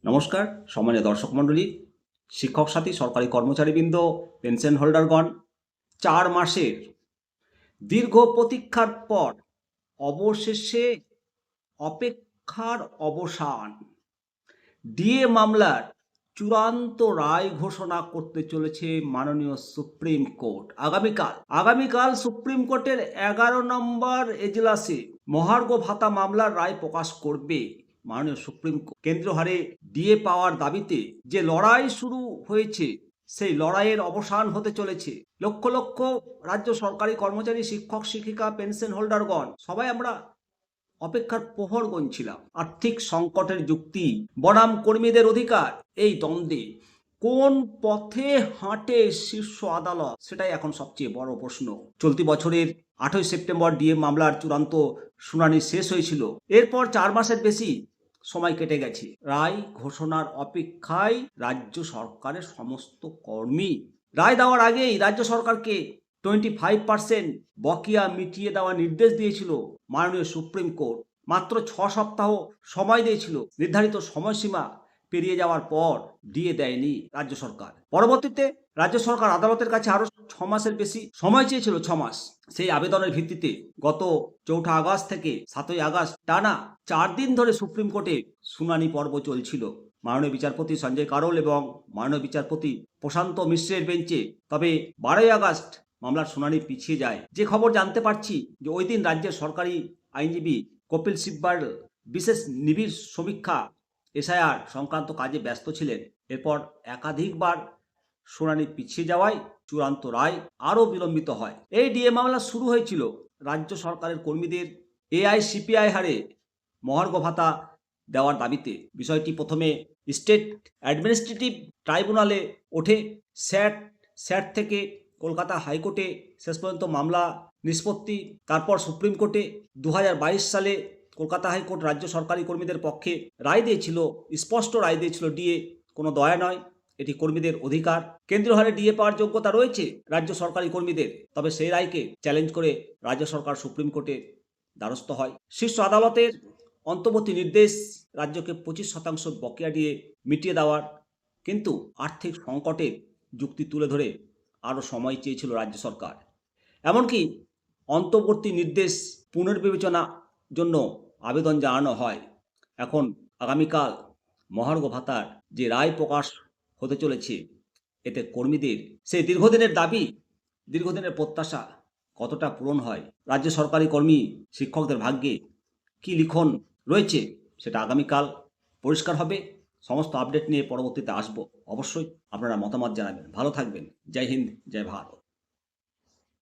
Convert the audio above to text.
নমস্কার সম্মানীয় দর্শক মণ্ডলী, শিক্ষক সাথী, সরকারি কর্মচারীবৃন্দ, পেনশন হোল্ডারগণ। 4 মাসের দীর্ঘ প্রতীক্ষার পর অবশেষে অপেক্ষার অবসান। ডিএ মামলার চূড়ান্ত রায় ঘোষণা করতে চলেছে মাননীয় সুপ্রিম কোর্ট আগামীকাল সুপ্রিম কোর্টের 11 নম্বর এজলাসে মহার্ঘ ভাতা মামলার রায় প্রকাশ করবে মাননীয় সুপ্রিম কোর্ট। কেন্দ্রীয় হারে ডিএ পাওয়ার দাবিতে যে লড়াই শুরু হয়েছে, সেই লড়াইয়ের অবসান হতে চলেছে। লক্ষ লক্ষ রাজ্য সরকারি কর্মচারী, শিক্ষক শিক্ষিকা, পেনশন হোল্ডারগণ সবাই আমরা অপেক্ষার প্রহর গুনছিলাম। আর্থিক সংকটের যুক্তি বনাম কর্মীদের অধিকার, এই দ্বন্দ্বে কোন পথে হাঁটে শীর্ষ আদালত, সেটাই এখন সবচেয়ে বড় প্রশ্ন। চলতি বছরের 8ই সেপ্টেম্বর ডিএ মামলার চূড়ান্ত শুনানি শেষ হয়েছিল। এরপর 4 মাসের বেশি সময় কেটে গেছে। রায় ঘোষণার অপেক্ষায় রাজ্য সরকারের সমস্ত কর্মী। রায় দেওয়ার আগেই রাজ্য সরকারকে 25% বকেয়া মিটিয়ে দেওয়ার নির্দেশ দিয়েছিল মাননীয় সুপ্রিম কোর্ট। মাত্র 6 সপ্তাহ সময় দিয়েছিল। নির্ধারিত সময়সীমা পেরিয়ে যাওয়ার পর দিয়ে দেয়নি রাজ্য সরকার। পরবর্তীতে রাজ্য সরকার আদালতের কাছে আরো 6 মাসের বেশি সময় চেয়েছিল, 6 মাস। সেই আবেদনের ভিত্তিতে গত 4 আগস্ট থেকে 7ই আগস্ট টানা 4 দিন ধরে সুপ্রিম কোর্টে শুনানি পর্ব চলছিল মাননীয় বিচারপতি সঞ্জয় কারোল এবং মাননীয় বিচারপতি প্রশান্ত মিশ্রের বেঞ্চে। তবে 12ই আগস্ট মামলার শুনানি পিছিয়ে যায়। যে খবর জানতে পারছি যে ওই দিন রাজ্যের সরকারি আইনজীবী কপিল সিব্বাল বিশেষ নিবিড় সমীক্ষা এসআইআর সংক্রান্ত কাজে ব্যস্ত ছিলেন। এরপর একাধিকবার শুনানি পিছিয়ে যাওয়ায় চূড়ান্ত রায় আরও বিলম্বিত হয়। এই ডিএ মামলা শুরু হয়েছিল রাজ্য সরকারের কর্মীদের এআইসিপিআই হারে মহার্ঘ ভাতা দেওয়ার দাবিতে। বিষয়টি প্রথমে স্টেট অ্যাডমিনিস্ট্রেটিভ ট্রাইব্যুনালে ওঠে, স্যাট থেকে কলকাতা হাইকোর্টে শেষ পর্যন্ত মামলা নিষ্পত্তি, তারপর সুপ্রিম কোর্টে। 2022 সালে কলকাতা হাইকোর্ট রাজ্য সরকারি কর্মীদের পক্ষে রায় দিয়েছিল, স্পষ্ট রায় দিয়েছিল ডিএ কোনো দয়া নয়, এটি কর্মীদের অধিকার। কেন্দ্রীয় হারে ডিএ পাওয়ার যোগ্যতা রয়েছে রাজ্য সরকারি কর্মীদের। তবে সেই রায়কে চ্যালেঞ্জ করে রাজ্য সরকার সুপ্রিম কোর্টে দ্বারস্থ হয়। শীর্ষ আদালতের অন্তর্বর্তী নির্দেশ রাজ্যকে 25% বকেয়া ডিএ মিটিয়ে দেওয়ার, কিন্তু আর্থিক সংকটের যুক্তি তুলে ধরে আরও সময় চেয়েছিল রাজ্য সরকার। এমনকি অন্তর্বর্তী নির্দেশ পুনর্বিবেচনার জন্য আবেদন জানানো হয়। এখন আগামীকাল মহার্ঘ ভাতার যে রায় প্রকাশ হতে চলেছে, এতে কর্মীদের সেই দীর্ঘদিনের দাবি, দীর্ঘদিনের প্রত্যাশা কতটা পূরণ হয়, রাজ্য সরকারি কর্মী শিক্ষকদের ভাগ্যে কি লিখন রয়েছে, সেটা আগামীকাল পরিষ্কার হবে। সমস্ত আপডেট নিয়ে পরবর্তীতে আসবো। অবশ্যই আপনারা মতামত জানাবেন। ভালো থাকবেন। জয় হিন্দ, জয় ভারত।